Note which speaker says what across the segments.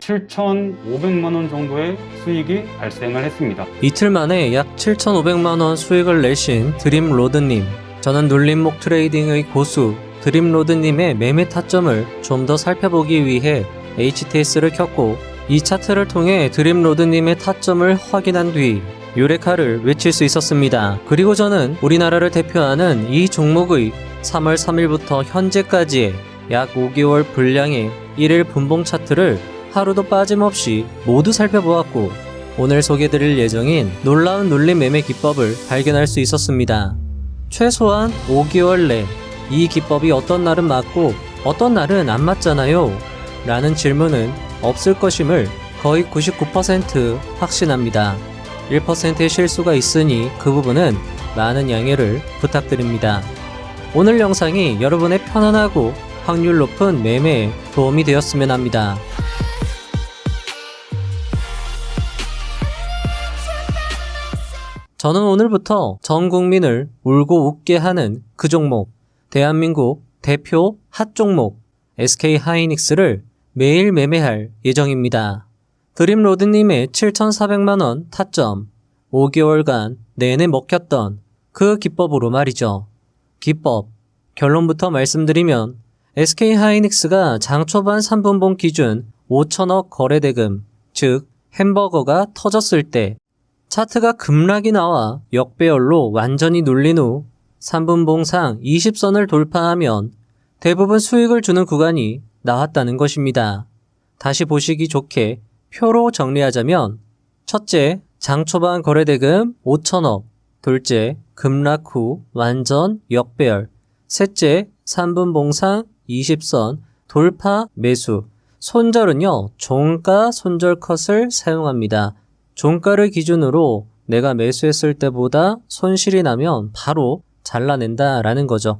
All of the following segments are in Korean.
Speaker 1: 7,500만 원 정도의 수익이 발생을 했습니다.
Speaker 2: 이틀 만에 약 7,500만 원 수익을 내신 드림로드님. 저는 눌림목 트레이딩의 고수 드림로드님의 매매 타점을 좀 더 살펴보기 위해 HTS를 켰고 이 차트를 통해 드림로드님의 타점을 확인한 뒤 유레카를 외칠 수 있었습니다. 그리고 저는 우리나라를 대표하는 이 종목의 3월 3일부터 현재까지의 약 5개월 분량의 1일 분봉 차트를 하루도 빠짐없이 모두 살펴보았고 오늘 소개드릴 예정인 놀라운 눌림 매매 기법을 발견할 수 있었습니다. 최소한 5개월 내 이 기법이 어떤 날은 맞고 어떤 날은 안 맞잖아요 라는 질문은 없을 것임을 거의 99% 확신합니다. 1%의 실수가 있으니 그 부분은 많은 양해를 부탁드립니다. 오늘 영상이 여러분의 편안하고 확률 높은 매매에 도움이 되었으면 합니다. 저는 오늘부터 전 국민을 울고 웃게 하는 그 종목, 대한민국 대표 핫 종목 SK하이닉스를 매일 매매할 예정입니다. 드림로드님의 7,400만원 타점, 5개월간 내내 먹혔던 그 기법으로 말이죠. 기법, 결론부터 말씀드리면 SK하이닉스가 장 초반 3분봉 기준 5천억 거래대금, 즉 햄버거가 터졌을 때 차트가 급락이 나와 역배열로 완전히 눌린 후 3분봉상 20선을 돌파하면 대부분 수익을 주는 구간이 나왔다는 것입니다. 다시 보시기 좋게 표로 정리하자면 첫째, 장 초반 거래대금 5천억, 둘째, 급락 후 완전 역배열, 셋째, 3분봉상 20선 돌파 매수, 손절은요 종가 손절 컷을 사용합니다. 종가를 기준으로 내가 매수했을 때보다 손실이 나면 바로 잘라낸다 라는 거죠.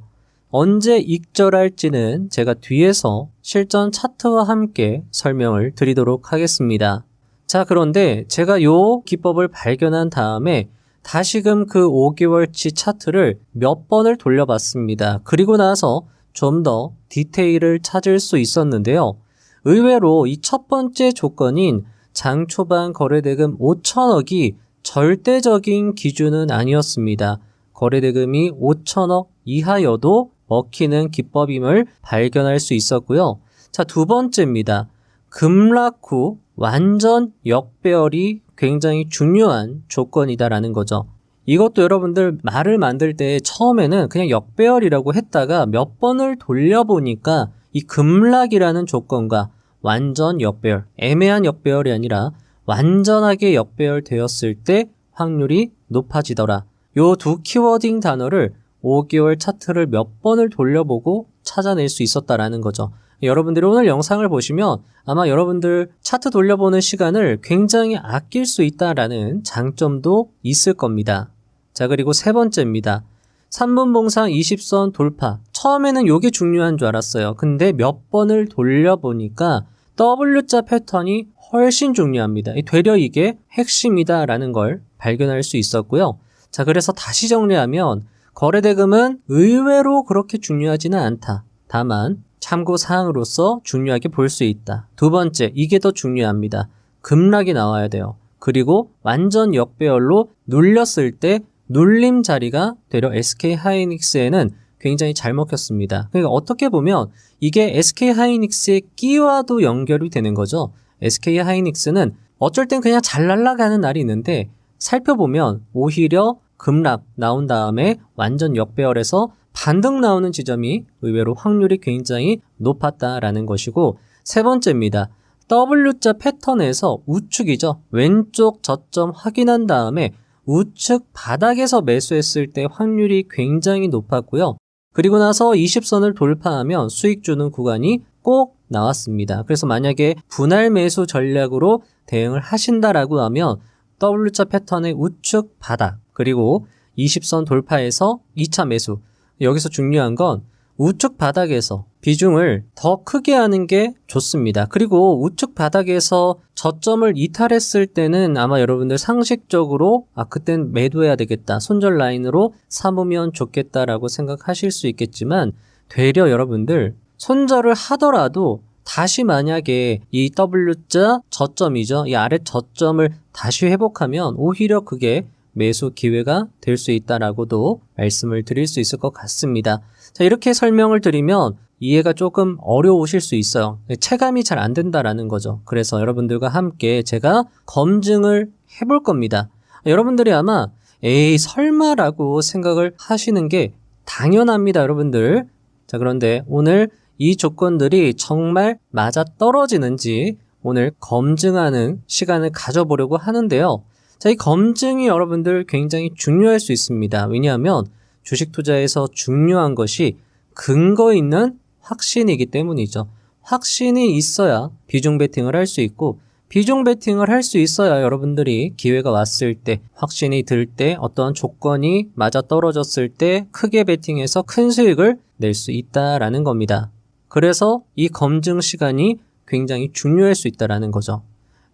Speaker 2: 언제 익절할지는 제가 뒤에서 실전 차트와 함께 설명을 드리도록 하겠습니다. 자, 그런데 제가 요 기법을 발견한 다음에 다시금 그 5개월치 차트를 몇 번을 돌려봤습니다. 그리고 나서 좀 더 디테일을 찾을 수 있었는데요. 의외로 이 첫 번째 조건인 장 초반 거래대금 5천억이 절대적인 기준은 아니었습니다. 거래대금이 5천억 이하여도 먹히는 기법임을 발견할 수 있었고요. 자, 두 번째입니다. 급락 후 완전 역배열이 굉장히 중요한 조건이다라는 거죠. 이것도 여러분들 말을 만들 때 처음에는 그냥 역배열이라고 했다가 몇 번을 돌려보니까 이 급락이라는 조건과 완전 역배열, 애매한 역배열이 아니라 완전하게 역배열 되었을 때 확률이 높아지더라. 요 두 키워딩 단어를 5개월 차트를 몇 번을 돌려보고 찾아낼 수 있었다라는 거죠. 여러분들이 오늘 영상을 보시면 아마 여러분들 차트 돌려보는 시간을 굉장히 아낄 수 있다라는 장점도 있을 겁니다. 자, 그리고 세 번째입니다. 3분봉상 20선 돌파. 처음에는 요게 중요한 줄 알았어요. 근데 몇 번을 돌려보니까 W자 패턴이 훨씬 중요합니다. 되려 이게 핵심이다라는 걸 발견할 수 있었고요. 자, 그래서 다시 정리하면 거래대금은 의외로 그렇게 중요하지는 않다. 다만 참고사항으로서 중요하게 볼 수 있다. 두 번째, 이게 더 중요합니다. 급락이 나와야 돼요. 그리고 완전 역배열로 눌렸을 때 눌림 자리가 되려 SK하이닉스에는 굉장히 잘 먹혔습니다. 그러니까 어떻게 보면 이게 SK하이닉스의 끼와도 연결이 되는 거죠. SK하이닉스는 어쩔 땐 그냥 잘 날아가는 날이 있는데 살펴보면 오히려 급락 나온 다음에 완전 역배열에서 반등 나오는 지점이 의외로 확률이 굉장히 높았다라는 것이고, 세 번째입니다. W자 패턴에서 우측이죠. 왼쪽 저점 확인한 다음에 우측 바닥에서 매수했을 때 확률이 굉장히 높았고요. 그리고 나서 20선을 돌파하면 수익 주는 구간이 꼭 나왔습니다. 그래서 만약에 분할 매수 전략으로 대응을 하신다라고 하면 W자 패턴의 우측 바닥 그리고 20선 돌파해서 2차 매수. 여기서 중요한 건 우측 바닥에서 비중을 더 크게 하는 게 좋습니다. 그리고 우측 바닥에서 저점을 이탈했을 때는 아마 여러분들 상식적으로 그땐 매도해야 되겠다. 손절 라인으로 삼으면 좋겠다라고 생각하실 수 있겠지만 되려 여러분들 손절을 하더라도 다시 만약에 이 W자 저점이죠. 이 아래 저점을 다시 회복하면 오히려 그게 매수 기회가 될 수 있다라고도 말씀을 드릴 수 있을 것 같습니다. 자, 이렇게 설명을 드리면 이해가 조금 어려우실 수 있어요. 체감이 잘 안 된다라는 거죠. 그래서 여러분들과 함께 제가 검증을 해볼 겁니다. 여러분들이 아마 에이 설마라고 생각을 하시는 게 당연합니다, 여러분들. 자, 그런데 오늘 이 조건들이 정말 맞아떨어지는지 오늘 검증하는 시간을 가져보려고 하는데요. 자, 이 검증이 여러분들 굉장히 중요할 수 있습니다. 왜냐하면 주식 투자에서 중요한 것이 근거 있는 확신이기 때문이죠. 확신이 있어야 비중 베팅을 할 수 있고, 비중 베팅을 할 수 있어야 여러분들이 기회가 왔을 때, 확신이 들 때, 어떤 조건이 맞아떨어졌을 때 크게 베팅해서 큰 수익을 낼 수 있다라는 겁니다. 그래서 이 검증 시간이 굉장히 중요할 수 있다라는 거죠.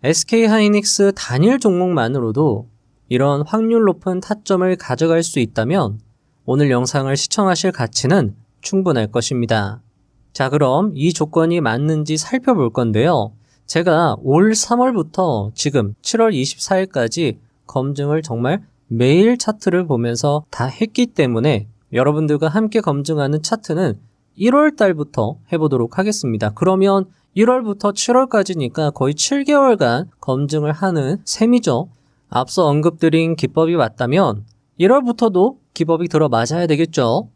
Speaker 2: SK하이닉스 단일 종목만으로도 이런 확률 높은 타점을 가져갈 수 있다면 오늘 영상을 시청하실 가치는 충분할 것입니다. 자, 그럼 이 조건이 맞는지 살펴볼 건데요. 제가 올 3월부터 지금 7월 24일까지 검증을 정말 매일 차트를 보면서 다 했기 때문에 여러분들과 함께 검증하는 차트는 1월 달부터 해보도록 하겠습니다. 그러면 1월부터 7월까지니까 거의 7개월간 검증을 하는 셈이죠. 앞서 언급드린 기법이 맞다면 1월부터도 기법이 들어맞아야 되겠죠.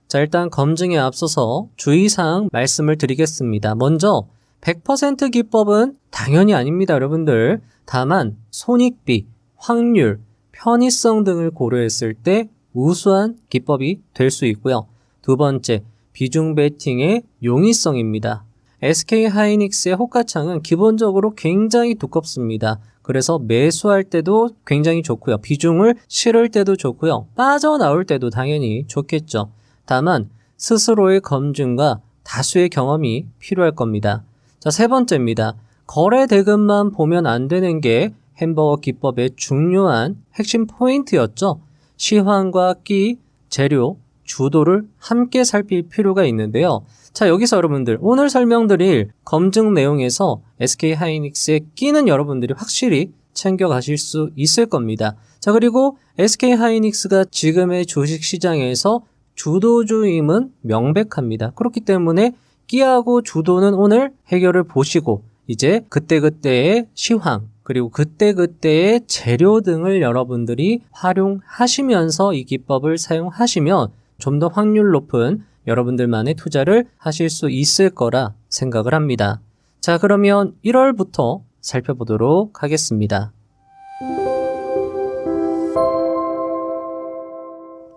Speaker 2: 자, 일단 검증에 앞서서 주의사항 말씀을 드리겠습니다. 먼저 100% 기법은 당연히 아닙니다, 여러분들. 다만 손익비, 확률, 편의성 등을 고려했을 때 우수한 기법이 될 수 있고요. 두 번째, 비중 베팅의 용이성입니다. SK하이닉스의 호가창은 기본적으로 굉장히 두껍습니다. 그래서 매수할 때도 굉장히 좋고요. 비중을 실을 때도 좋고요. 빠져나올 때도 당연히 좋겠죠. 다만 스스로의 검증과 다수의 경험이 필요할 겁니다. 자, 세 번째입니다. 거래 대금만 보면 안 되는 게 햄버거 기법의 중요한 핵심 포인트였죠. 시황과 끼, 재료, 주도를 함께 살필 필요가 있는데요. 자, 여기서 여러분들 오늘 설명드릴 검증 내용에서 SK하이닉스의 끼는 여러분들이 확실히 챙겨가실 수 있을 겁니다. 자, 그리고 SK하이닉스가 지금의 주식시장에서 주도주임은 명백합니다. 그렇기 때문에 끼하고 주도는 오늘 해결을 보시고 이제 그때그때의 시황 그리고 그때그때의 재료 등을 여러분들이 활용하시면서 이 기법을 사용하시면 좀 더 확률 높은 여러분들만의 투자를 하실 수 있을 거라 생각을 합니다. 자, 그러면 1월부터 살펴보도록 하겠습니다.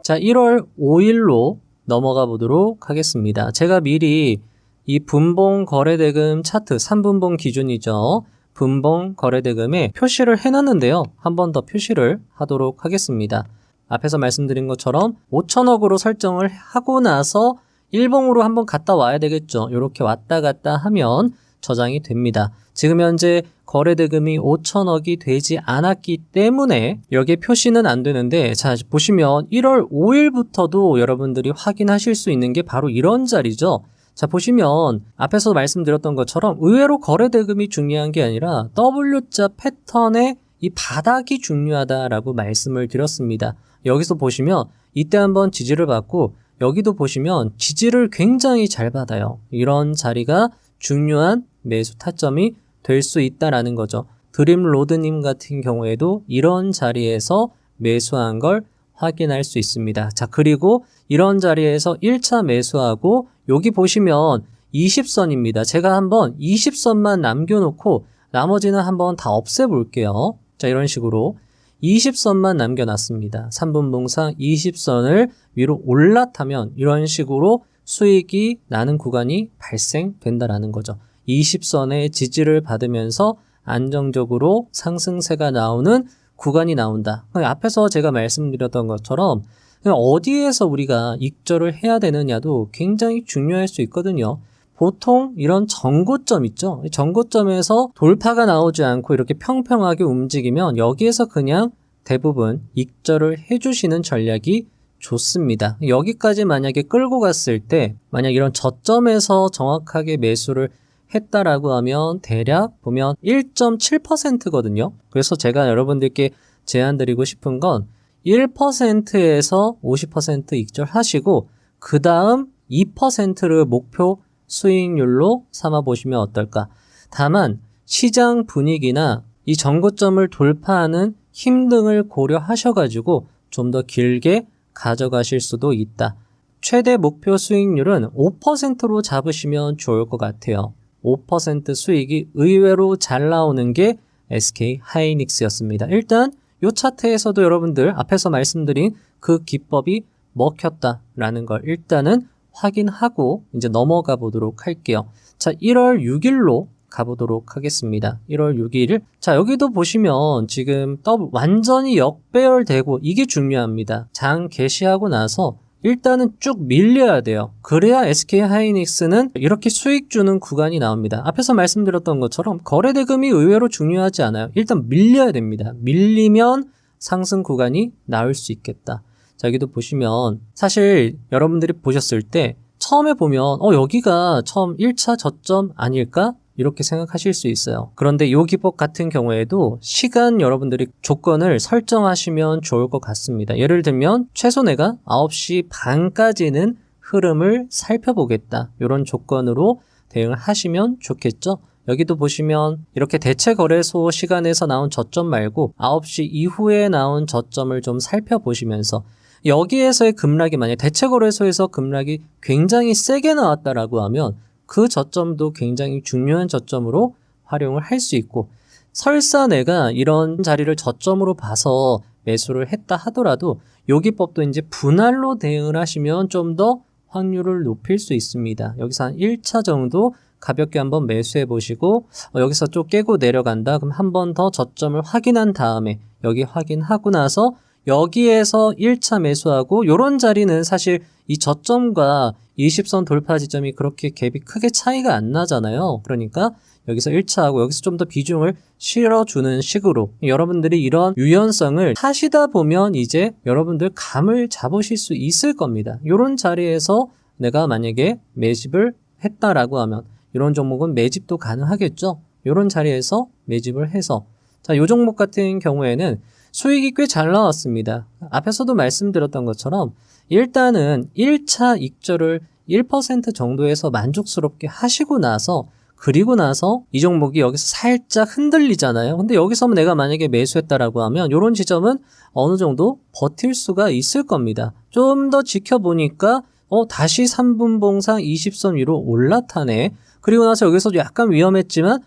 Speaker 2: 자, 1월 5일로 넘어가 보도록 하겠습니다. 제가 미리 이 분봉 거래대금 차트 3분봉 기준이죠. 분봉 거래대금에 표시를 해놨는데요. 한 번 더 표시를 하도록 하겠습니다. 앞에서 말씀드린 것처럼 5천억으로 설정을 하고 나서 1봉으로 한번 갔다 와야 되겠죠. 이렇게 왔다 갔다 하면 저장이 됩니다. 지금 현재 거래대금이 5천억이 되지 않았기 때문에 여기에 표시는 안 되는데, 자, 보시면 1월 5일부터도 여러분들이 확인하실 수 있는 게 바로 이런 자리죠. 자, 보시면 앞에서 말씀드렸던 것처럼 의외로 거래대금이 중요한 게 아니라 W자 패턴의 이 바닥이 중요하다라고 말씀을 드렸습니다. 여기서 보시면 이때 한번 지지를 받고 여기도 보시면 지지를 굉장히 잘 받아요. 이런 자리가 중요한 매수 타점이 될 수 있다라는 거죠. 드림로드님 같은 경우에도 이런 자리에서 매수한 걸 확인할 수 있습니다. 자, 그리고 이런 자리에서 1차 매수하고 여기 보시면 20선입니다. 제가 한번 20선만 남겨놓고 나머지는 한번 다 없애볼게요. 자, 이런 식으로 20선만 남겨놨습니다. 3분봉상 20선을 위로 올라타면 이런 식으로 수익이 나는 구간이 발생된다라는 거죠. 20선의 지지를 받으면서 안정적으로 상승세가 나오는 구간이 나온다. 앞에서 제가 말씀드렸던 것처럼 어디에서 우리가 익절을 해야 되느냐도 굉장히 중요할 수 있거든요. 보통 이런 전고점 있죠. 전고점에서 돌파가 나오지 않고 이렇게 평평하게 움직이면 여기에서 그냥 대부분 익절을 해주시는 전략이 좋습니다. 여기까지 만약에 끌고 갔을 때 만약 이런 저점에서 정확하게 매수를 했다라고 하면 대략 보면 1.7%거든요. 그래서 제가 여러분들께 제안 드리고 싶은 건 1%에서 50% 익절하시고 그 다음 2%를 목표 수익률로 삼아 보시면 어떨까. 다만 시장 분위기나 이 전고점을 돌파하는 힘 등을 고려하셔가지고 좀 더 길게 가져가실 수도 있다. 최대 목표 수익률은 5%로 잡으시면 좋을 것 같아요. 5% 수익이 의외로 잘 나오는 게 SK 하이닉스였습니다. 일단 이 차트에서도 여러분들 앞에서 말씀드린 그 기법이 먹혔다라는 걸 일단은 확인하고 이제 넘어가 보도록 할게요. 자, 1월 6일로 가보도록 하겠습니다. 1월 6일. 자, 여기도 보시면 지금 완전히 역배열되고 이게 중요합니다. 장 개시하고 나서 일단은 쭉 밀려야 돼요. 그래야 SK 하이닉스는 이렇게 수익 주는 구간이 나옵니다. 앞에서 말씀드렸던 것처럼 거래대금이 의외로 중요하지 않아요. 일단 밀려야 됩니다. 밀리면 상승 구간이 나올 수 있겠다. 자, 여기도 보시면 사실 여러분들이 보셨을 때 처음에 보면 여기가 처음 1차 저점 아닐까? 이렇게 생각하실 수 있어요. 그런데 이 기법 같은 경우에도 시간 여러분들이 조건을 설정하시면 좋을 것 같습니다. 예를 들면 최소 내가 9시 반까지는 흐름을 살펴보겠다. 이런 조건으로 대응을 하시면 좋겠죠. 여기도 보시면 이렇게 대체 거래소 시간에서 나온 저점 말고 9시 이후에 나온 저점을 좀 살펴보시면서 여기에서의 급락이 만약 대체 거래소에서 급락이 굉장히 세게 나왔다라고 하면 그 저점도 굉장히 중요한 저점으로 활용을 할 수 있고 설사 내가 이런 자리를 저점으로 봐서 매수를 했다 하더라도 요 기법도 이제 분할로 대응을 하시면 좀 더 확률을 높일 수 있습니다. 여기서 한 1차 정도 가볍게 한번 매수해 보시고 여기서 좀 깨고 내려간다. 그럼 한 번 더 저점을 확인한 다음에 여기 확인하고 나서 여기에서 1차 매수하고 요런 자리는 사실 이 저점과 20선 돌파 지점이 그렇게 갭이 크게 차이가 안 나잖아요. 그러니까 여기서 1차하고 여기서 좀 더 비중을 실어주는 식으로 여러분들이 이런 유연성을 하시다 보면 이제 여러분들 감을 잡으실 수 있을 겁니다. 요런 자리에서 내가 만약에 매집을 했다라고 하면 이런 종목은 매집도 가능하겠죠. 요런 자리에서 매집을 해서 자, 요 종목 같은 경우에는 수익이 꽤 잘 나왔습니다. 앞에서도 말씀드렸던 것처럼 일단은 1차 익절을 1% 정도에서 만족스럽게 하시고 나서 그리고 나서 이 종목이 여기서 살짝 흔들리잖아요. 근데 여기서 내가 만약에 매수했다라고 하면 이런 지점은 어느 정도 버틸 수가 있을 겁니다. 좀 더 지켜보니까 다시 3분봉상 20선 위로 올라타네. 그리고 나서 여기서도 약간 위험했지만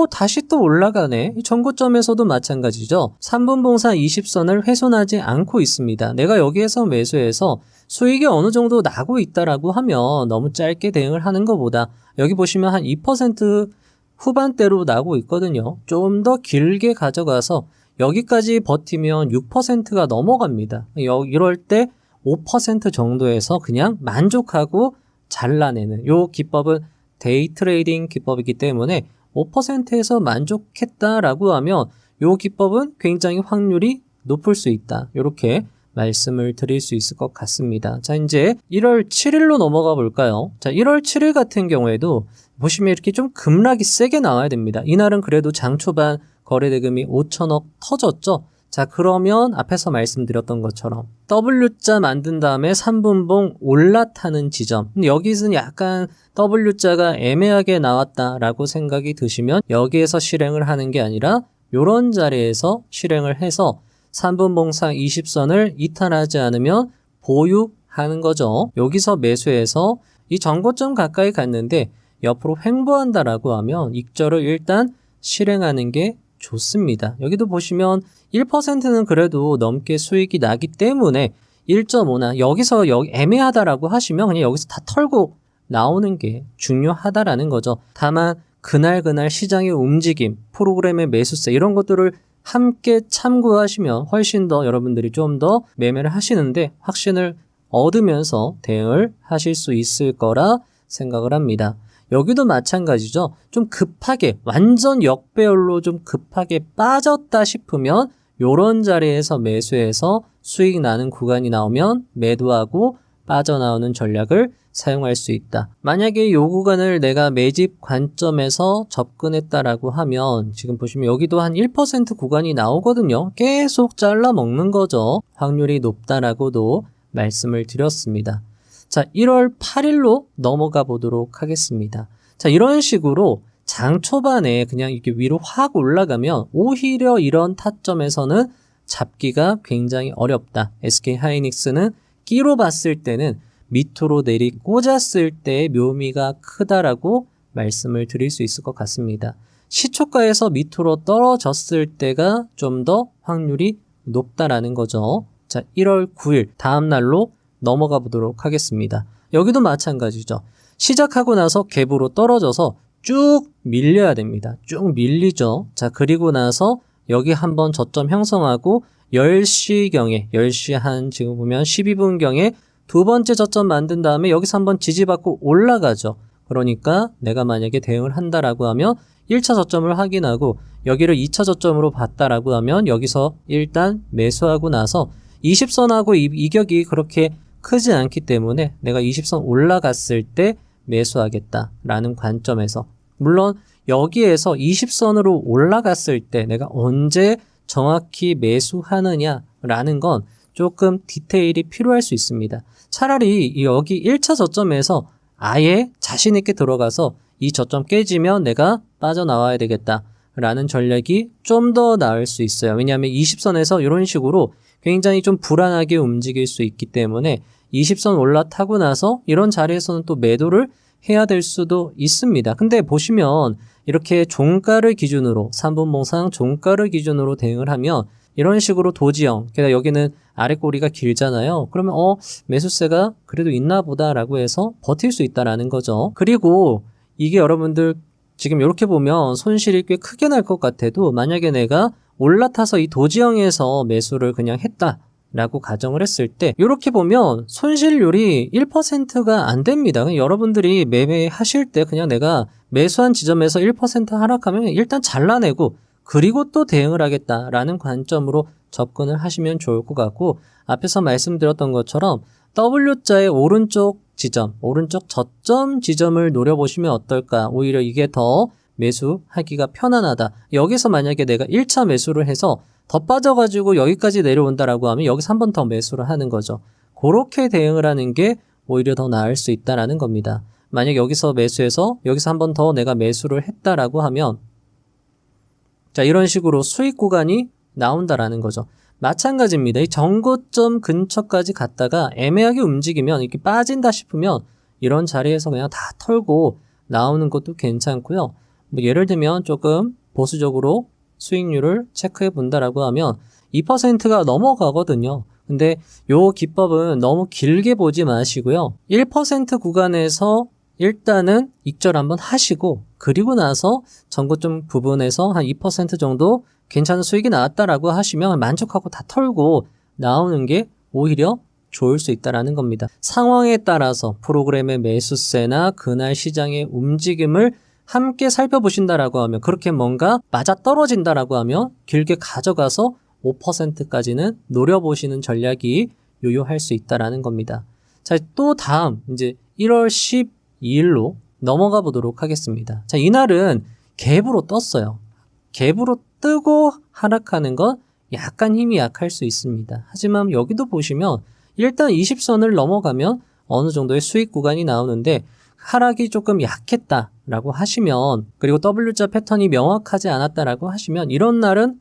Speaker 2: 다시 또 올라가네. 전고점에서도 마찬가지죠. 3분봉상 20선을 훼손하지 않고 있습니다. 내가 여기에서 매수해서 수익이 어느 정도 나고 있다라고 하면 너무 짧게 대응을 하는 것보다 여기 보시면 한 2% 후반대로 나고 있거든요. 좀 더 길게 가져가서 여기까지 버티면 6%가 넘어갑니다. 이럴 때 5% 정도에서 그냥 만족하고 잘라내는 요 기법은 데이 트레이딩 기법이기 때문에 5%에서 만족했다라고 하면 요 기법은 굉장히 확률이 높을 수 있다. 이렇게 말씀을 드릴 수 있을 것 같습니다. 자, 이제 1월 7일로 넘어가 볼까요? 자, 1월 7일 같은 경우에도 보시면 이렇게 좀 급락이 세게 나와야 됩니다. 이날은 그래도 장 초반 거래대금이 5천억 터졌죠. 자, 그러면 앞에서 말씀드렸던 것처럼 W자 만든 다음에 3분봉 올라타는 지점. 여기서는 약간 W자가 애매하게 나왔다라고 생각이 드시면 여기에서 실행을 하는 게 아니라 요런 자리에서 실행을 해서 3분봉상 20선을 이탈하지 않으면 보유하는 거죠. 여기서 매수해서 이 전고점 가까이 갔는데 옆으로 횡보한다라고 하면 익절을 일단 실행하는 게 좋습니다. 여기도 보시면 1%는 그래도 넘게 수익이 나기 때문에 1.5나 여기서 애매하다라고 하시면 그냥 여기서 다 털고 나오는 게 중요하다라는 거죠. 다만 그날 시장의 움직임, 프로그램의 매수세 이런 것들을 함께 참고하시면 훨씬 더 여러분들이 좀 더 매매를 하시는데 확신을 얻으면서 대응을 하실 수 있을 거라 생각을 합니다. 여기도 마찬가지죠. 좀 급하게 완전 역배열로 좀 급하게 빠졌다 싶으면 요런 자리에서 매수해서 수익 나는 구간이 나오면 매도하고 빠져나오는 전략을 사용할 수 있다. 만약에 이 구간을 내가 매집 관점에서 접근했다라고 하면 지금 보시면 여기도 한 1% 구간이 나오거든요. 계속 잘라 먹는 거죠. 확률이 높다라고도 말씀을 드렸습니다. 자, 1월 8일로 넘어가 보도록 하겠습니다. 자, 이런 식으로 장 초반에 그냥 이렇게 위로 확 올라가면 오히려 이런 타점에서는 잡기가 굉장히 어렵다. SK하이닉스는 끼로 봤을 때는 밑으로 내리 꽂았을 때 묘미가 크다라고 말씀을 드릴 수 있을 것 같습니다. 시초가에서 밑으로 떨어졌을 때가 좀 더 확률이 높다라는 거죠. 자, 1월 9일 다음 날로 넘어가 보도록 하겠습니다. 여기도 마찬가지죠. 시작하고 나서 갭으로 떨어져서 쭉 밀려야 됩니다. 쭉 밀리죠. 자, 그리고 나서 여기 한번 저점 형성하고 10시경에 10시 한 지금 보면 12분경에 두 번째 저점 만든 다음에 여기서 한번 지지받고 올라가죠. 그러니까 내가 만약에 대응을 한다라고 하면 1차 저점을 확인하고 여기를 2차 저점으로 봤다라고 하면 여기서 일단 매수하고 나서 20선하고 이격이 그렇게 크지 않기 때문에 내가 20선 올라갔을 때 매수하겠다라는 관점에서, 물론 여기에서 20선으로 올라갔을 때 내가 언제 정확히 매수하느냐라는 건 조금 디테일이 필요할 수 있습니다. 차라리 여기 1차 저점에서 아예 자신 있게 들어가서 이 저점 깨지면 내가 빠져나와야 되겠다라는 전략이 좀 더 나을 수 있어요. 왜냐하면 20선에서 이런 식으로 굉장히 좀 불안하게 움직일 수 있기 때문에 20선 올라타고 나서 이런 자리에서는 또 매도를 해야 될 수도 있습니다. 근데 보시면 이렇게 종가를 기준으로 3분봉상 종가를 기준으로 대응을 하면 이런 식으로 도지형, 게다가 여기는 아랫꼬리가 길잖아요. 그러면 매수세가 그래도 있나 보다라고 해서 버틸 수 있다라는 거죠. 그리고 이게 여러분들 지금 이렇게 보면 손실이 꽤 크게 날 것 같아도 만약에 내가 올라타서 이 도지형에서 매수를 그냥 했다라고 가정을 했을 때 이렇게 보면 손실률이 1%가 안 됩니다. 여러분들이 매매하실 때 그냥 내가 매수한 지점에서 1% 하락하면 일단 잘라내고 그리고 또 대응을 하겠다라는 관점으로 접근을 하시면 좋을 것 같고, 앞에서 말씀드렸던 것처럼 W자의 오른쪽 지점, 오른쪽 저점 지점을 노려보시면 어떨까? 오히려 이게 더 매수하기가 편안하다. 여기서 만약에 내가 1차 매수를 해서 더 빠져가지고 여기까지 내려온다라고 하면 여기서 한 번 더 매수를 하는 거죠. 그렇게 대응을 하는 게 오히려 더 나을 수 있다라는 겁니다. 만약 여기서 매수해서 여기서 한 번 더 내가 매수를 했다라고 하면 자, 이런 식으로 수익 구간이 나온다라는 거죠. 마찬가지입니다. 이 정고점 근처까지 갔다가 애매하게 움직이면 이렇게 빠진다 싶으면 이런 자리에서 그냥 다 털고 나오는 것도 괜찮고요. 뭐 예를 들면 조금 보수적으로 수익률을 체크해 본다라고 하면 2%가 넘어가거든요. 근데 요 기법은 너무 길게 보지 마시고요. 1% 구간에서 일단은 익절 한번 하시고 그리고 나서 전고점 부분에서 한 2% 정도 괜찮은 수익이 나왔다라고 하시면 만족하고 다 털고 나오는 게 오히려 좋을 수 있다라는 겁니다. 상황에 따라서 프로그램의 매수세나 그날 시장의 움직임을 함께 살펴보신다라고 하면, 그렇게 뭔가 맞아떨어진다라고 하면 길게 가져가서 5%까지는 노려보시는 전략이 유효할 수 있다라는 겁니다. 자, 또 다음 이제 1월 12일로 넘어가 보도록 하겠습니다. 자, 이날은 갭으로 떴어요. 갭으로 뜨고 하락하는 건 약간 힘이 약할 수 있습니다. 하지만 여기도 보시면 일단 20선을 넘어가면 어느 정도의 수익 구간이 나오는데 하락이 조금 약했다라고 하시면, 그리고 W자 패턴이 명확하지 않았다라고 하시면 이런 날은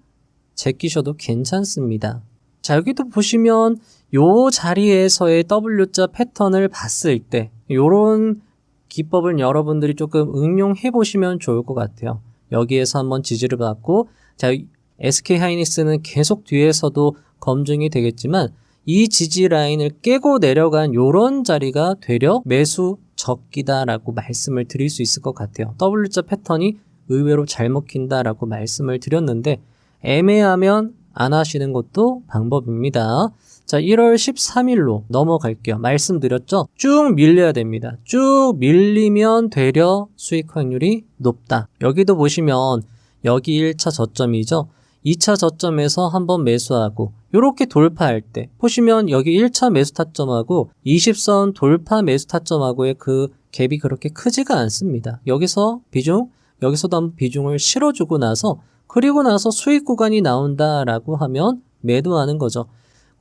Speaker 2: 제끼셔도 괜찮습니다. 자, 여기도 보시면 요 자리에서의 W자 패턴을 봤을 때 요런 기법을 여러분들이 조금 응용해 보시면 좋을 것 같아요. 여기에서 한번 지지를 받고, 자, SK하이닉스는 계속 뒤에서도 검증이 되겠지만 이 지지 라인을 깨고 내려간 요런 자리가 되려 매수 적기다라고 말씀을 드릴 수 있을 것 같아요. W자 패턴이 의외로 잘 먹힌다라고 말씀을 드렸는데 애매하면 안 하시는 것도 방법입니다. 자, 1월 13일로 넘어갈게요. 말씀드렸죠? 쭉 밀려야 됩니다. 쭉 밀리면 되려 수익 확률이 높다. 여기도 보시면 여기 1차 저점이죠. 2차 저점에서 한번 매수하고 이렇게 돌파할 때 보시면 여기 1차 매수 타점하고 20선 돌파 매수 타점하고의 그 갭이 그렇게 크지가 않습니다. 여기서도 한번 비중을 실어주고 나서 그리고 나서 수익 구간이 나온다라고 하면 매도하는 거죠.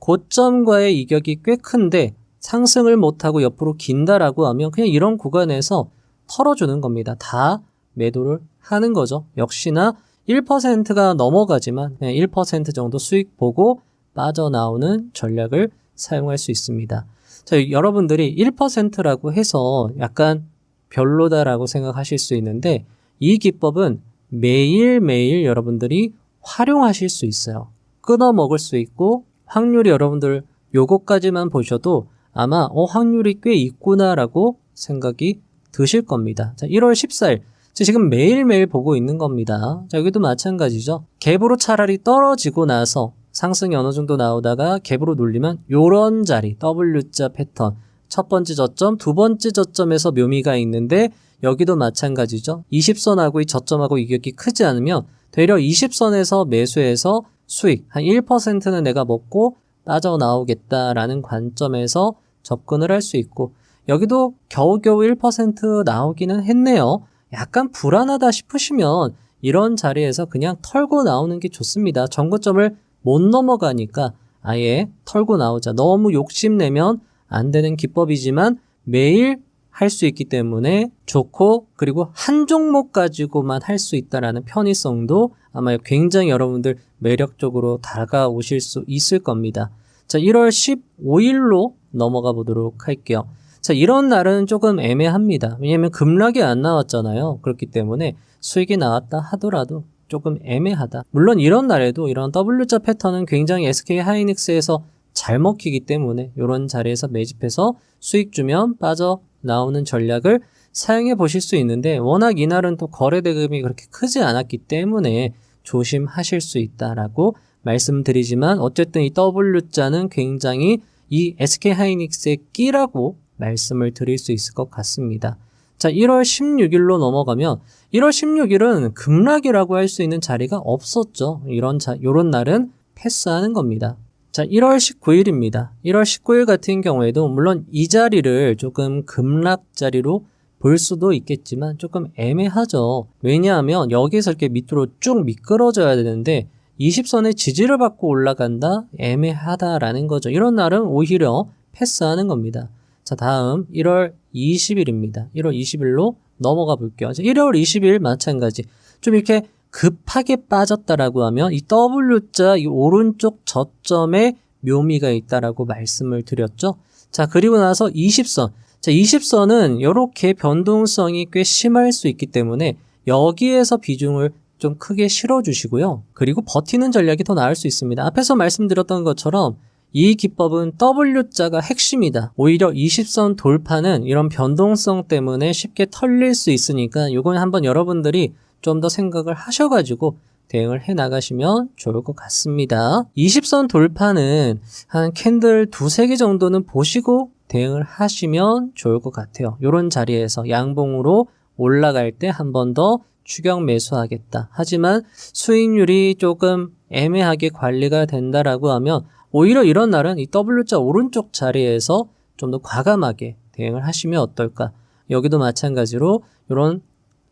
Speaker 2: 고점과의 이격이 꽤 큰데 상승을 못하고 옆으로 긴다라고 하면 그냥 이런 구간에서 털어주는 겁니다. 다 매도를 하는 거죠. 역시나 1%가 넘어가지만 그냥 1% 정도 수익 보고 빠져나오는 전략을 사용할 수 있습니다. 자, 여러분들이 1%라고 해서 약간 별로다라고 생각하실 수 있는데 이 기법은 매일매일 여러분들이 활용하실 수 있어요. 끊어 먹을 수 있고 확률이 여러분들 요거까지만 보셔도 아마 확률이 꽤 있구나라고 생각이 드실 겁니다. 자, 1월 14일 지금 매일매일 보고 있는 겁니다. 자, 여기도 마찬가지죠. 갭으로 차라리 떨어지고 나서 상승이 어느 정도 나오다가 갭으로 눌리면 요런 자리 W자 패턴 첫 번째 저점, 두 번째 저점에서 묘미가 있는데 여기도 마찬가지죠. 20선하고 이 저점하고 이격이 크지 않으면 되려 20선에서 매수해서 수익 한 1%는 내가 먹고 빠져나오겠다라는 관점에서 접근을 할 수 있고 여기도 겨우겨우 1% 나오기는 했네요. 약간 불안하다 싶으시면 이런 자리에서 그냥 털고 나오는 게 좋습니다. 정고점을 못 넘어가니까 아예 털고 나오자. 너무 욕심내면 안 되는 기법이지만 매일 할 수 있기 때문에 좋고 그리고 한 종목 가지고만 할 수 있다라는 편의성도 아마 굉장히 여러분들 매력적으로 다가오실 수 있을 겁니다. 자, 1월 15일로 넘어가 보도록 할게요. 자, 이런 날은 조금 애매합니다. 왜냐면 급락이 안 나왔잖아요. 그렇기 때문에 수익이 나왔다 하더라도 조금 애매하다. 물론 이런 날에도 이런 W자 패턴은 굉장히 SK하이닉스에서 잘 먹히기 때문에 이런 자리에서 매집해서 수익 주면 빠져나오는 전략을 사용해 보실 수 있는데 워낙 이날은 또 거래 대금이 그렇게 크지 않았기 때문에 조심하실 수 있다라고 말씀드리지만 어쨌든 이 W자는 굉장히 이 SK하이닉스의 끼라고 말씀을 드릴 수 있을 것 같습니다. 자, 1월 16일로 넘어가면 1월 16일은 급락이라고 할 수 있는 자리가 없었죠. 요런 날은 패스하는 겁니다. 자, 1월 19일입니다. 1월 19일 같은 경우에도 물론 이 자리를 조금 급락 자리로 볼 수도 있겠지만 조금 애매하죠. 왜냐하면 여기서 이렇게 밑으로 쭉 미끄러져야 되는데 20선의 지지를 받고 올라간다? 애매하다라는 거죠. 이런 날은 오히려 패스하는 겁니다. 자, 다음 1월 20일입니다. 1월 20일로 넘어가 볼게요. 1월 20일 마찬가지. 좀 이렇게 급하게 빠졌다라고 하면 이 W자 이 오른쪽 저점에 묘미가 있다라고 말씀을 드렸죠. 자, 그리고 나서 20선. 자, 20선은 이렇게 변동성이 꽤 심할 수 있기 때문에 여기에서 비중을 좀 크게 실어주시고요. 그리고 버티는 전략이 더 나을 수 있습니다. 앞에서 말씀드렸던 것처럼 이 기법은 W자가 핵심이다. 오히려 20선 돌파는 이런 변동성 때문에 쉽게 털릴 수 있으니까 이건 한번 여러분들이 좀 더 생각을 하셔가지고 대응을 해 나가시면 좋을 것 같습니다. 20선 돌파는 한 캔들 두세 개 정도는 보시고 대응을 하시면 좋을 것 같아요. 이런 자리에서 양봉으로 올라갈 때 한 번 더 추격 매수하겠다. 하지만 수익률이 조금 애매하게 관리가 된다라고 하면 오히려 이런 날은 이 W자 오른쪽 자리에서 좀 더 과감하게 대응을 하시면 어떨까. 여기도 마찬가지로 이런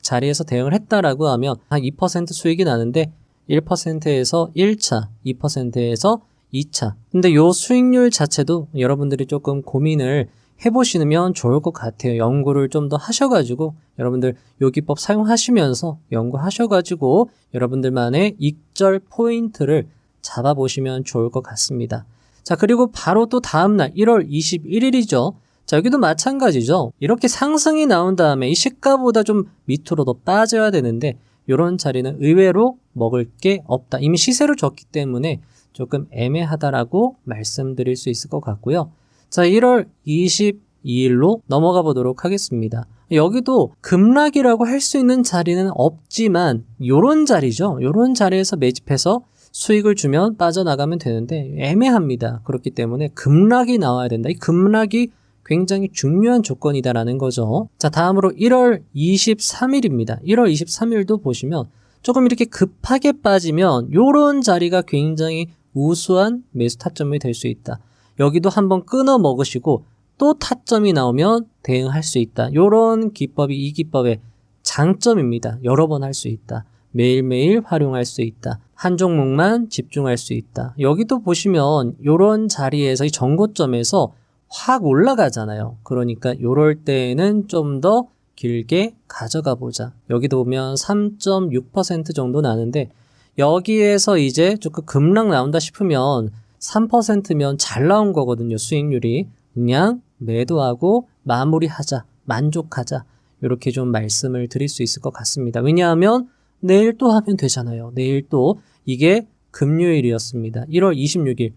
Speaker 2: 자리에서 대응을 했다라고 하면 한 2% 수익이 나는데 1%에서 1차, 2%에서 2차. 근데 요 수익률 자체도 여러분들이 조금 고민을 해보시면 좋을 것 같아요. 연구를 좀 더 하셔가지고 여러분들 요 기법 사용하시면서 연구하셔가지고 여러분들만의 익절 포인트를 잡아보시면 좋을 것 같습니다. 자, 그리고 바로 또 다음날 1월 21일이죠. 자, 여기도 마찬가지죠. 이렇게 상승이 나온 다음에 이 시가보다 좀 밑으로 더 빠져야 되는데 이런 자리는 의외로 먹을 게 없다. 이미 시세로 줬기 때문에 조금 애매하다라고 말씀드릴 수 있을 것 같고요. 자, 1월 22일로 넘어가 보도록 하겠습니다. 여기도 급락이라고 할 수 있는 자리는 없지만 요런 자리죠. 요런 자리에서 매집해서 수익을 주면 빠져나가면 되는데 애매합니다. 그렇기 때문에 급락이 나와야 된다. 이 급락이 굉장히 중요한 조건이다라는 거죠. 자, 다음으로 1월 23일입니다. 1월 23일도 보시면 조금 이렇게 급하게 빠지면 요런 자리가 굉장히 우수한 매수 타점이 될 수 있다. 여기도 한번 끊어 먹으시고 또 타점이 나오면 대응할 수 있다. 요런 기법이 이 기법의 장점입니다. 여러 번 할 수 있다. 매일매일 활용할 수 있다. 한 종목만 집중할 수 있다. 여기도 보시면 요런 자리에서 이 정고점에서 확 올라가잖아요. 그러니까 요럴 때에는 좀 더 길게 가져가 보자. 여기도 보면 3.6% 정도 나는데 여기에서 이제 조금 급락 나온다 싶으면 3%면 잘 나온 거거든요. 수익률이. 그냥 매도하고 마무리하자. 만족하자. 이렇게 좀 말씀을 드릴 수 있을 것 같습니다. 왜냐하면 내일 또 하면 되잖아요. 내일 또 이게 금요일이었습니다. 1월 26일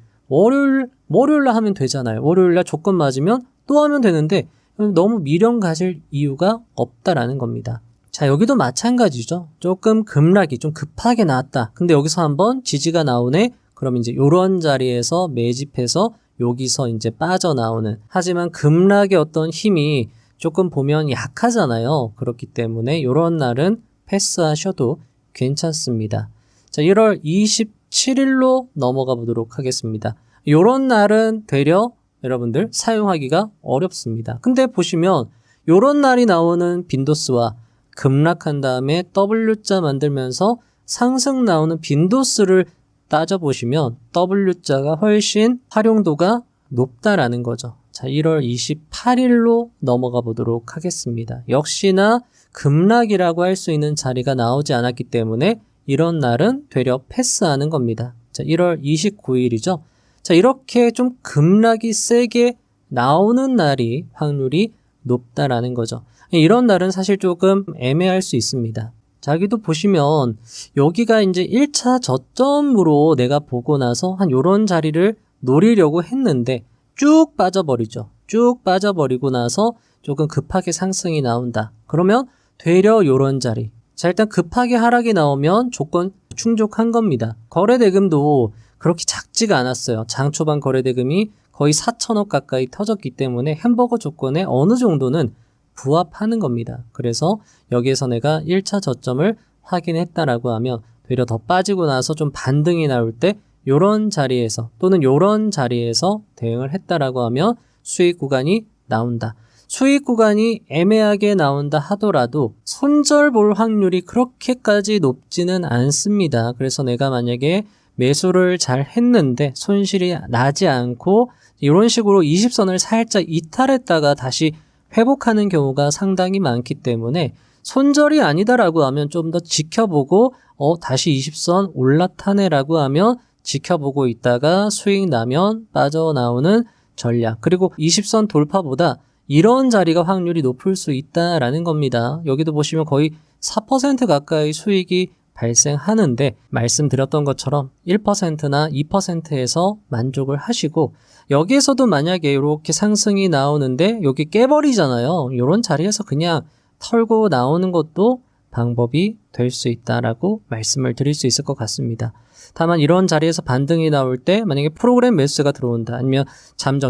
Speaker 2: 월요일날 하면 되잖아요. 월요일날 조건 맞으면 또 하면 되는데 너무 미련 가질 이유가 없다라는 겁니다. 자, 여기도 마찬가지죠. 조금 급락이 좀 급하게 나왔다. 근데 여기서 한번 지지가 나오네. 그럼 이제 요런 자리에서 매집해서 여기서 이제 빠져나오는. 하지만 급락의 어떤 힘이 조금 보면 약하잖아요. 그렇기 때문에 요런 날은 패스하셔도 괜찮습니다. 자, 1월 27일로 넘어가 보도록 하겠습니다. 요런 날은 되려 여러분들 사용하기가 어렵습니다. 근데 보시면 요런 날이 나오는 빈도수와 급락한 다음에 W자 만들면서 상승 나오는 빈도수를 따져보시면 W자가 훨씬 활용도가 높다라는 거죠. 자, 1월 28일로 넘어가 보도록 하겠습니다. 역시나 급락이라고 할 수 있는 자리가 나오지 않았기 때문에 이런 날은 되려 패스하는 겁니다. 자, 1월 29일이죠. 자, 이렇게 좀 급락이 세게 나오는 날이 확률이 높다라는 거죠. 이런 날은 사실 조금 애매할 수 있습니다. 자, 여기도 보시면 여기가 이제 1차 저점으로 내가 보고 나서 한 요런 자리를 노리려고 했는데 쭉 빠져버리죠. 쭉 빠져버리고 나서 조금 급하게 상승이 나온다. 그러면 되려 요런 자리. 자, 일단 급하게 하락이 나오면 조건 충족한 겁니다. 거래대금도 그렇게 작지가 않았어요. 장 초반 거래대금이 거의 4천억 가까이 터졌기 때문에 햄버거 조건에 어느 정도는 부합하는 겁니다. 그래서 여기에서 내가 1차 저점을 확인했다라고 하면 되려 더 빠지고 나서 좀 반등이 나올 때 요런 자리에서 또는 요런 자리에서 대응을 했다라고 하면 수익 구간이 나온다. 수익 구간이 애매하게 나온다 하더라도 손절 볼 확률이 그렇게까지 높지는 않습니다. 그래서 내가 만약에 매수를 잘 했는데 손실이 나지 않고 이런 식으로 20선을 살짝 이탈했다가 다시 회복하는 경우가 상당히 많기 때문에 손절이 아니다라고 하면 좀 더 지켜보고 다시 20선 올라타네라고 하면 지켜보고 있다가 수익 나면 빠져나오는 전략. 그리고 20선 돌파보다 이런 자리가 확률이 높을 수 있다라는 겁니다. 여기도 보시면 거의 4% 가까이 수익이 발생하는데 말씀드렸던 것처럼 1%나 2%에서 만족을 하시고 여기에서도 만약에 이렇게 상승이 나오는데 여기 깨버리잖아요. 이런 자리에서 그냥 털고 나오는 것도 방법이 될 수 있다라고 말씀을 드릴 수 있을 것 같습니다. 다만 이런 자리에서 반등이 나올 때 만약에 프로그램 매수가 들어온다 아니면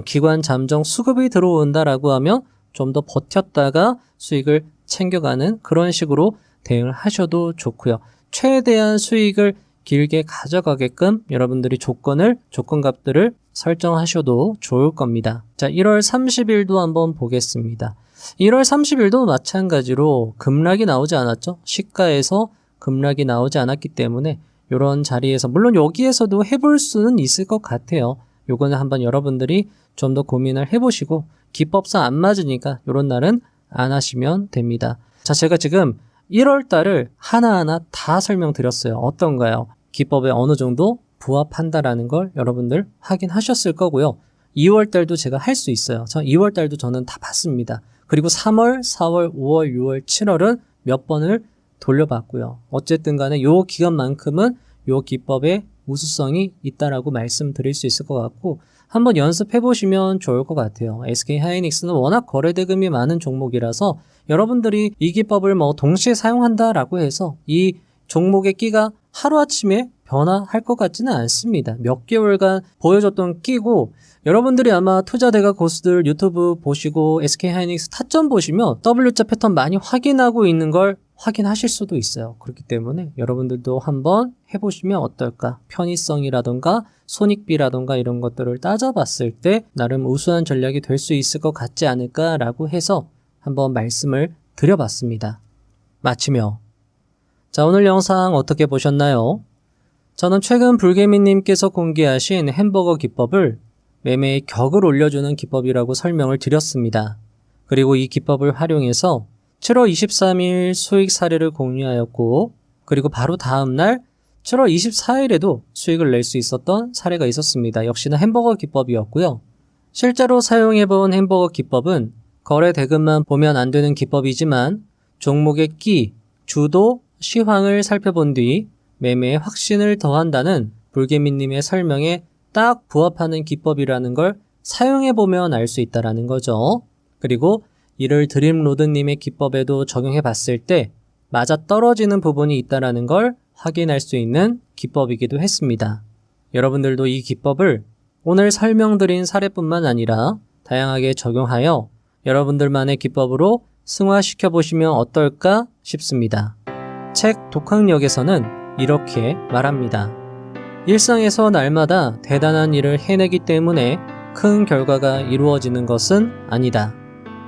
Speaker 2: 기관 잠정 수급이 들어온다라고 하면 좀 더 버텼다가 수익을 챙겨가는 그런 식으로 대응을 하셔도 좋고요. 최대한 수익을 길게 가져가게끔 여러분들이 조건값들을 설정하셔도 좋을 겁니다. 자, 1월 30일도 한번 보겠습니다. 1월 30일도 마찬가지로 급락이 나오지 않았죠. 시가에서 급락이 나오지 않았기 때문에 이런 자리에서 물론 여기에서도 해볼 수는 있을 것 같아요. 요거는 한번 여러분들이 좀 더 고민을 해보시고 기법상 안 맞으니까 이런 날은 안 하시면 됩니다. 자, 제가 지금 1월 달을 하나하나 다 설명드렸어요. 어떤가요? 기법에 어느 정도 부합한다라는 걸 여러분들 확인하셨을 거고요. 2월 달도 제가 할 수 있어요. 2월 달도 저는 다 봤습니다. 그리고 3월, 4월, 5월, 6월, 7월은 몇 번을 돌려봤고요. 어쨌든 간에 요 기간만큼은 요 기법의 우수성이 있다라고 말씀드릴 수 있을 것 같고 한번 연습해 보시면 좋을 것 같아요. SK하이닉스는 워낙 거래대금이 많은 종목이라서 여러분들이 이 기법을 동시에 사용한다라고 해서 이 종목의 끼가 하루아침에 변화할 것 같지는 않습니다. 몇 개월간 보여줬던 끼고 여러분들이 아마 투자대가 고수들 유튜브 보시고 SK하이닉스 타점 보시면 W자 패턴 많이 확인하고 있는 걸 확인하실 수도 있어요. 그렇기 때문에 여러분들도 한번 해보시면 어떨까? 편의성이라던가 손익비라던가 이런 것들을 따져봤을 때 나름 우수한 전략이 될 수 있을 것 같지 않을까라고 해서 한번 말씀을 드려봤습니다. 마치며 자, 오늘 영상 어떻게 보셨나요? 저는 최근 불개미님께서 공개하신 햄버거 기법을 매매의 격을 올려주는 기법이라고 설명을 드렸습니다. 그리고 이 기법을 활용해서 7월 23일 수익 사례를 공유하였고, 그리고 바로 다음날 7월 24일에도 수익을 낼 수 있었던 사례가 있었습니다. 역시나 햄버거 기법이었고요. 실제로 사용해본 햄버거 기법은 거래 대금만 보면 안 되는 기법이지만 종목의 끼, 주도, 시황을 살펴본 뒤 매매에 확신을 더한다는 불개미님의 설명에 딱 부합하는 기법이라는 걸 사용해보면 알 수 있다는 거죠. 그리고 이를 드림로드님의 기법에도 적용해 봤을 때 맞아떨어지는 부분이 있다는 걸 확인할 수 있는 기법이기도 했습니다. 여러분들도 이 기법을 오늘 설명드린 사례뿐만 아니라 다양하게 적용하여 여러분들만의 기법으로 승화시켜 보시면 어떨까 싶습니다. 책 독학력에서는 이렇게 말합니다. 일상에서 날마다 대단한 일을 해내기 때문에 큰 결과가 이루어지는 것은 아니다.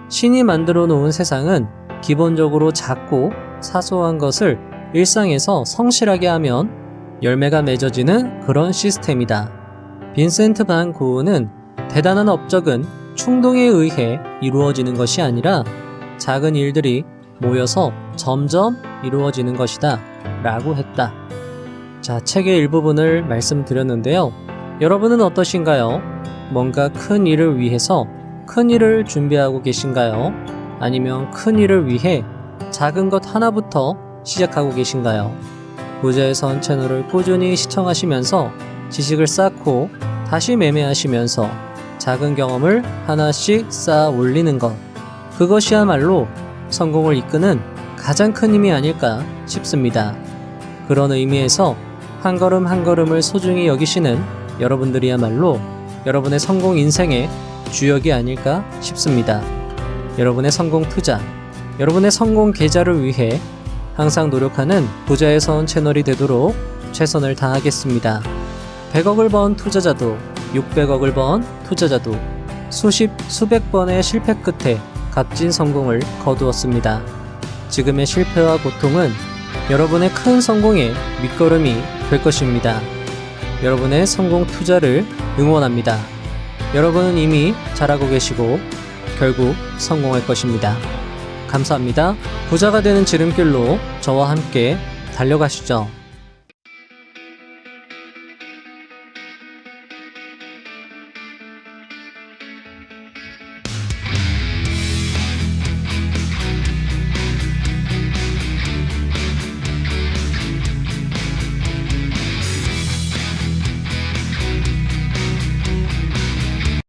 Speaker 2: 신이 만들어 놓은 세상은 기본적으로 작고 사소한 것을 일상에서 성실하게 하면 열매가 맺어지는 그런 시스템이다. 빈센트 반 고흐는 대단한 업적은 충동에 의해 이루어지는 것이 아니라 작은 일들이 모여서 점점 이루어지는 것이다 라고 했다. 자, 책의 일부분을 말씀드렸는데요. 여러분은 어떠신가요? 뭔가 큰 일을 위해서 큰 일을 준비하고 계신가요? 아니면 큰 일을 위해 작은 것 하나부터 시작하고 계신가요? 부자의 선 채널을 꾸준히 시청하시면서 지식을 쌓고 다시 매매하시면서 작은 경험을 하나씩 쌓아 올리는 것, 그것이야말로 성공을 이끄는 가장 큰 힘이 아닐까 싶습니다. 그런 의미에서 한 걸음 한 걸음을 소중히 여기시는 여러분들이야말로 여러분의 성공 인생의 주역이 아닐까 싶습니다. 여러분의 성공 투자, 여러분의 성공 계좌를 위해 항상 노력하는 부자의 선 채널이 되도록 최선을 다하겠습니다. 100억을 번 투자자도 600억을 번 투자자도 수십, 수백 번의 실패 끝에 값진 성공을 거두었습니다. 지금의 실패와 고통은 여러분의 큰 성공의 밑거름이 될 것입니다. 여러분의 성공 투자를 응원합니다. 여러분은 이미 잘하고 계시고 결국 성공할 것입니다. 감사합니다. 부자가 되는 지름길로 저와 함께 달려가시죠.